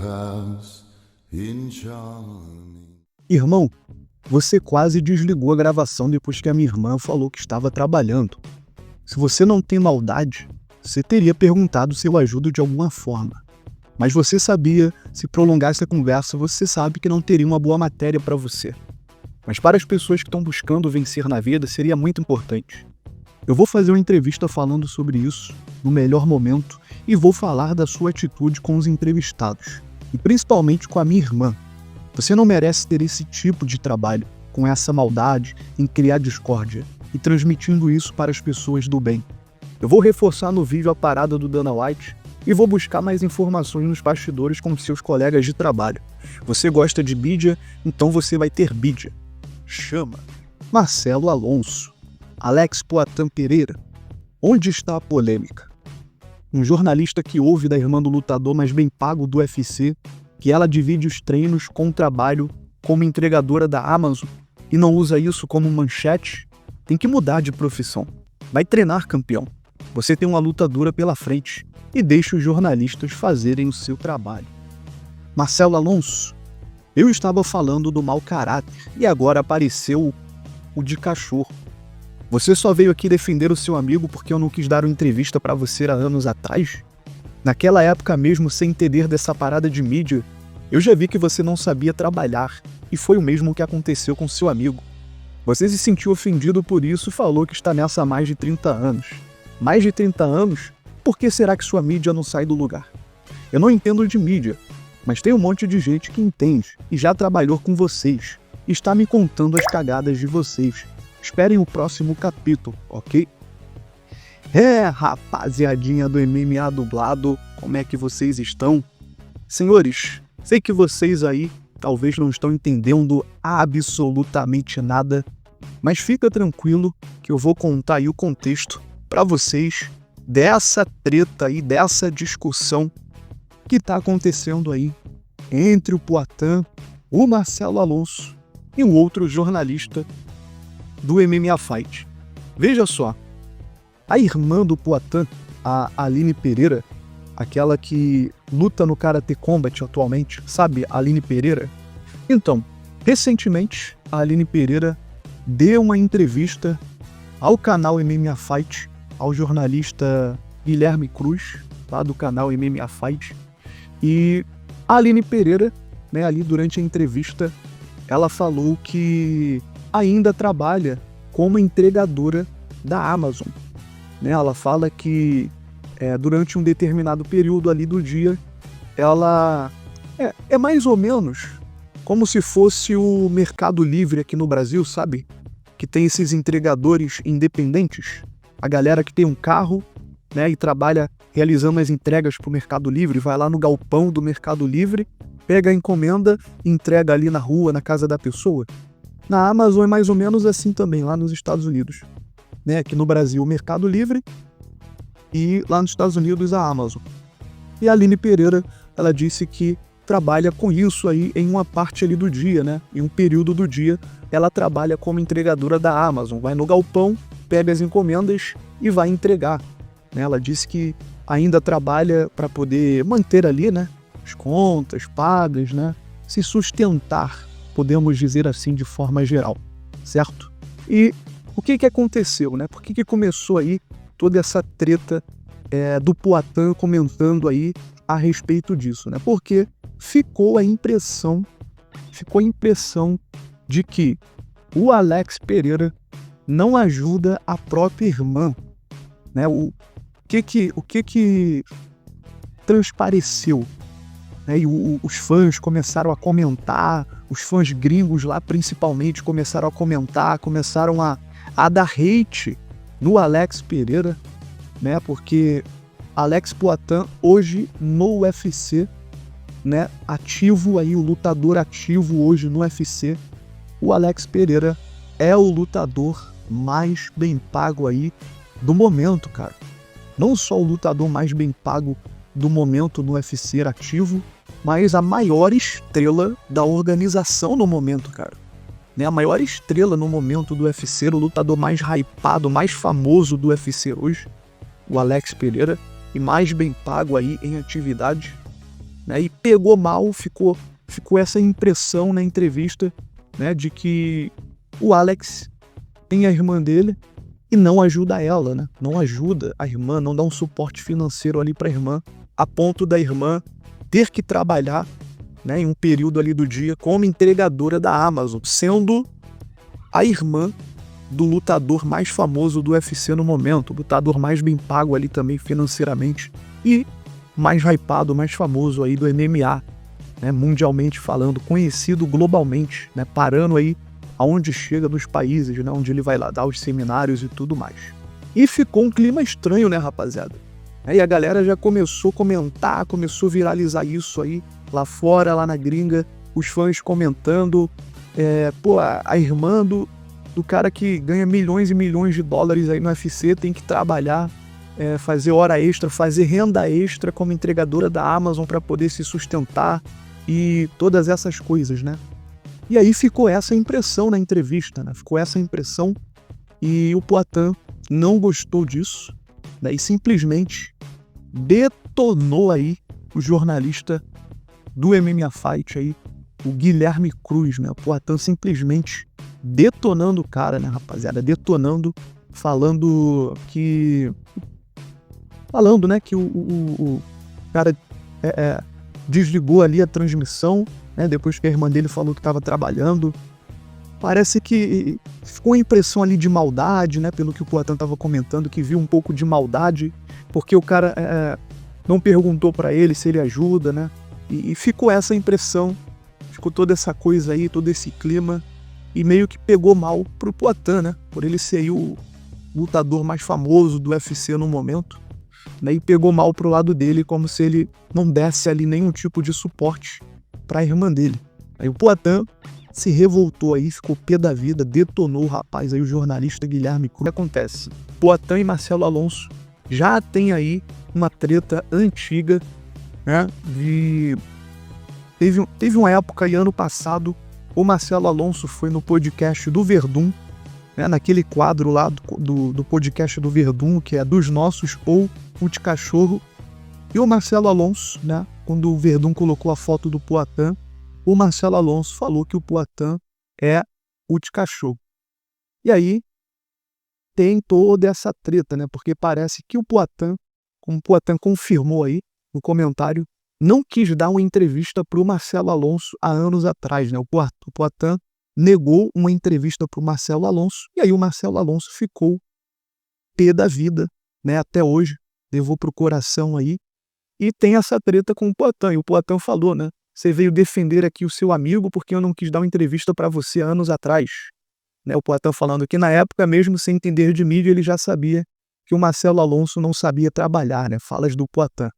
house in charming. Irmão, você quase desligou a gravação depois que a minha irmã falou que estava trabalhando. Se você não tem maldade, você teria perguntado se eu ajudo de alguma forma. Mas você sabia, se prolongasse a conversa, você sabe que não teria uma boa matéria para você. Mas para as pessoas que estão buscando vencer na vida, seria muito importante. Eu vou fazer uma entrevista falando sobre isso, no melhor momento, e vou falar da sua atitude com os entrevistados, e principalmente com a minha irmã. Você não merece ter esse tipo de trabalho, com essa maldade em criar discórdia, e transmitindo isso para as pessoas do bem. Eu vou reforçar no vídeo a parada do Dana White, e vou buscar mais informações nos bastidores com seus colegas de trabalho. Você gosta de mídia, então você vai ter mídia. Chama Marcelo Alonso, Alex Poatan Pereira. Onde está a polêmica? Um jornalista que ouve da irmã do lutador mais bem pago do UFC que ela divide os treinos com o trabalho como entregadora da Amazon e não usa isso como manchete, tem que mudar de profissão. Vai treinar, campeão. Você tem uma luta dura pela frente e deixe os jornalistas fazerem o seu trabalho. Marcelo Alonso, eu estava falando do mau caráter e agora apareceu o de cachorro. Você só veio aqui defender o seu amigo porque eu não quis dar uma entrevista para você há anos atrás? Naquela época mesmo, sem entender dessa parada de mídia, eu já vi que você não sabia trabalhar e foi o mesmo que aconteceu com seu amigo. Você se sentiu ofendido por isso e falou que está nessa há mais de 30 anos. Mais de 30 anos? Por que será que sua mídia não sai do lugar? Eu não entendo de mídia, mas tem um monte de gente que entende e já trabalhou com vocês. E está me contando as cagadas de vocês. Esperem o próximo capítulo, ok? Rapaziadinha do MMA dublado, como é que vocês estão? Senhores, sei que vocês aí talvez não estão entendendo absolutamente nada, mas fica tranquilo que eu vou contar aí o contexto para vocês dessa treta aí, dessa discussão que tá acontecendo aí entre o Poatan, o Marcelo Alonso e um outro jornalista do MMA Fight. Veja só, a irmã do Poatan, a Aline Pereira, aquela que luta no Karate Combat atualmente, sabe, a Aline Pereira? Então, recentemente, a Aline Pereira deu uma entrevista ao canal MMA Fight, ao jornalista Guilherme Cruz, lá do canal MMA Fight. E a Aline Pereira, né, ali durante a entrevista, ela falou que ainda trabalha como entregadora da Amazon. Né, ela fala que durante um determinado período ali do dia, ela é mais ou menos como se fosse o Mercado Livre aqui no Brasil, sabe? Que tem esses entregadores independentes. A galera que tem um carro, né, e trabalha realizando as entregas para o Mercado Livre, vai lá no galpão do Mercado Livre, pega a encomenda e entrega ali na rua, na casa da pessoa. Na Amazon é mais ou menos assim também, lá nos Estados Unidos. Né, aqui no Brasil o Mercado Livre e lá nos Estados Unidos a Amazon. E a Aline Pereira, ela disse que trabalha com isso aí em uma parte ali do dia, né? Em um período do dia, ela trabalha como entregadora da Amazon, vai no galpão, pega as encomendas e vai entregar. Né? Ela disse que ainda trabalha para poder manter ali, né, as contas pagas, né, se sustentar, podemos dizer assim de forma geral, certo? E o que aconteceu, né? Por que começou aí toda essa treta do Poatan comentando aí a respeito disso, né? Porque ficou a impressão de que o Alex Pereira não ajuda a própria irmã, né? O que transpareceu, né? E os fãs começaram a comentar, os fãs gringos lá principalmente começaram a comentar, começaram a dar hate no Alex Pereira, né? Porque Alex Poatan hoje no UFC, né? Ativo aí, o lutador ativo hoje no UFC, o Alex Pereira é o lutador mais bem pago aí do momento, cara. Não só o lutador mais bem pago do momento no UFC ativo, mas a maior estrela da organização no momento, cara. Né? A maior estrela no momento do UFC, o lutador mais hypado, mais famoso do UFC hoje, o Alex Pereira, e mais bem pago aí em atividade. né? E pegou mal, ficou essa impressão na entrevista, né, de que o Alex tem a irmã dele e não ajuda ela, né? Não ajuda a irmã, não dá um suporte financeiro ali para a irmã, a ponto da irmã ter que trabalhar, né, em um período ali do dia como entregadora da Amazon, sendo a irmã do lutador mais famoso do UFC no momento, o lutador mais bem pago ali também financeiramente e mais hypado, mais famoso aí do MMA, né, mundialmente falando, conhecido globalmente, né, parando aí aonde chega nos países, né, onde ele vai lá dar os seminários e tudo mais. E ficou um clima estranho, né, rapaziada? E a galera já começou a comentar, começou a viralizar isso aí lá fora, lá na gringa, os fãs comentando, a irmã do cara que ganha milhões e milhões de dólares aí no UFC tem que trabalhar, fazer hora extra, fazer renda extra como entregadora da Amazon para poder se sustentar e todas essas coisas, né? E aí ficou essa impressão na entrevista, né? Ficou essa impressão e o Poatan não gostou disso, né? E simplesmente detonou aí o jornalista do MMA Fight aí, o Guilherme Cruz, né? O Poatan simplesmente detonando o cara, né, rapaziada? Detonando, falando, né, que o cara desligou ali a transmissão, né, depois que a irmã dele falou que estava trabalhando. Parece que ficou a impressão ali de maldade, né, pelo que o Poatan estava comentando, que viu um pouco de maldade, porque o cara não perguntou para ele se ele ajuda, né, e ficou essa impressão, ficou toda essa coisa aí, todo esse clima, e meio que pegou mal pro Poatan, né, por ele ser aí o lutador mais famoso do UFC no momento, né, e pegou mal pro lado dele, como se ele não desse ali nenhum tipo de suporte pra irmã dele. Aí o Poatan se revoltou aí, ficou pé da vida, detonou o rapaz aí, o jornalista Guilherme Cruz. O que acontece? Poatan e Marcelo Alonso já tem aí uma treta antiga, né? Teve uma época aí, ano passado, o Marcelo Alonso foi no podcast do Verdun, né? Naquele quadro lá do podcast do Verdun, que é Dos Nossos ou O de Cachorro. E o Marcelo Alonso, né? Quando o Verdun colocou a foto do Poatan, o Marcelo Alonso falou que o Poatan é o de cachorro. E aí tem toda essa treta, né? Porque parece que o Poatan, como o Poatan confirmou aí no comentário, não quis dar uma entrevista para o Marcelo Alonso há anos atrás, né? O Poatan negou uma entrevista para o Marcelo Alonso e aí o Marcelo Alonso ficou pé da vida, né? Até hoje, levou pro coração aí e tem essa treta com o Poatan. E o Poatan falou, né? Você veio defender aqui o seu amigo porque eu não quis dar uma entrevista para você há anos atrás. Né, o Poatan falando que na época, mesmo sem entender de mídia, ele já sabia que o Marcelo Alonso não sabia trabalhar, né? Falas do Poatan.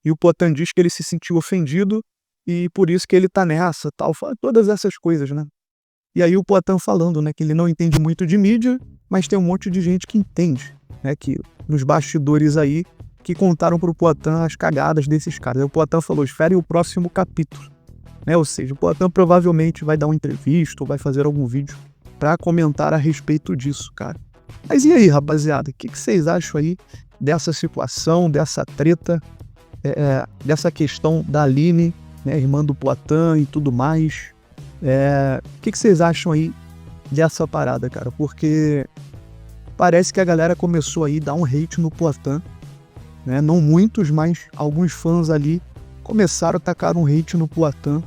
E o Poatan diz que ele se sentiu ofendido e por isso que ele tá nessa, tal, todas essas coisas, né? E aí o Poatan falando, né, que ele não entende muito de mídia, mas tem um monte de gente que entende, né, que nos bastidores aí, que contaram pro Poatan as cagadas desses caras. Aí o Poatan falou, espere o próximo capítulo, né? Ou seja, o Poatan provavelmente vai dar uma entrevista ou vai fazer algum vídeo para comentar a respeito disso, cara. Mas e aí, rapaziada, o que vocês acham aí dessa situação, dessa treta, dessa questão da Aline, né, irmã do Poatan e tudo mais? O que vocês acham aí dessa parada, cara? Porque parece que a galera começou aí a dar um hate no Poatan, né? Não muitos, mas alguns fãs ali começaram a tacar um hate no Poatan,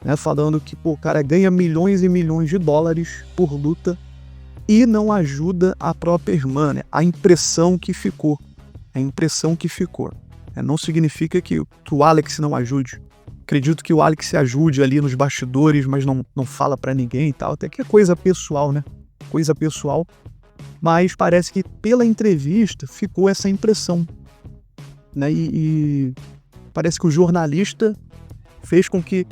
né? Falando que o cara ganha milhões e milhões de dólares por luta e não ajuda a própria irmã, né? A impressão que ficou. Não significa que o Alex não ajude. Acredito que o Alex ajude ali nos bastidores, mas não fala pra ninguém e tal. Até que é coisa pessoal, né? Coisa pessoal. Mas parece que pela entrevista ficou essa impressão, né? E parece que o jornalista fez com que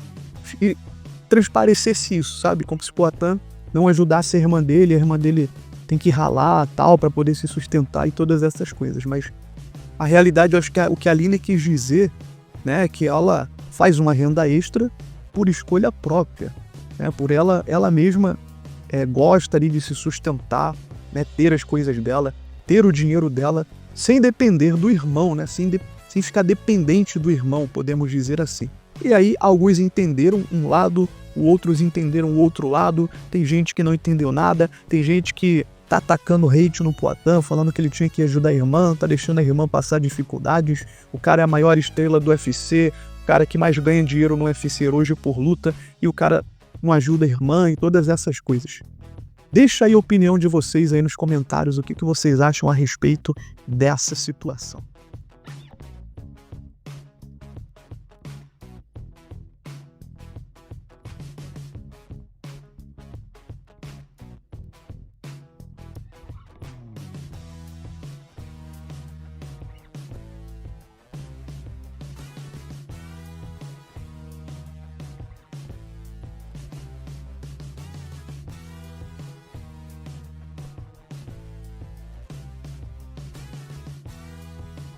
transparecesse isso, sabe? Como se o Poatan não ajudasse a irmã dele tem que ralar, tal, para poder se sustentar e todas essas coisas. Mas a realidade, eu acho que o que a Aline quis dizer, né, é que ela faz uma renda extra por escolha própria, né? Por ela mesma gosta ali de se sustentar, né, ter as coisas dela, ter o dinheiro dela, sem depender do irmão, né? Sem sem ficar dependente do irmão, podemos dizer assim. E aí alguns entenderam um lado, outros entenderam o outro lado, tem gente que não entendeu nada, tem gente que tá atacando hate no Poatan, falando que ele tinha que ajudar a irmã, tá deixando a irmã passar dificuldades, o cara é a maior estrela do UFC, o cara que mais ganha dinheiro no UFC hoje por luta, e o cara não ajuda a irmã e todas essas coisas. Deixa aí a opinião de vocês aí nos comentários, o que vocês acham a respeito dessa situação.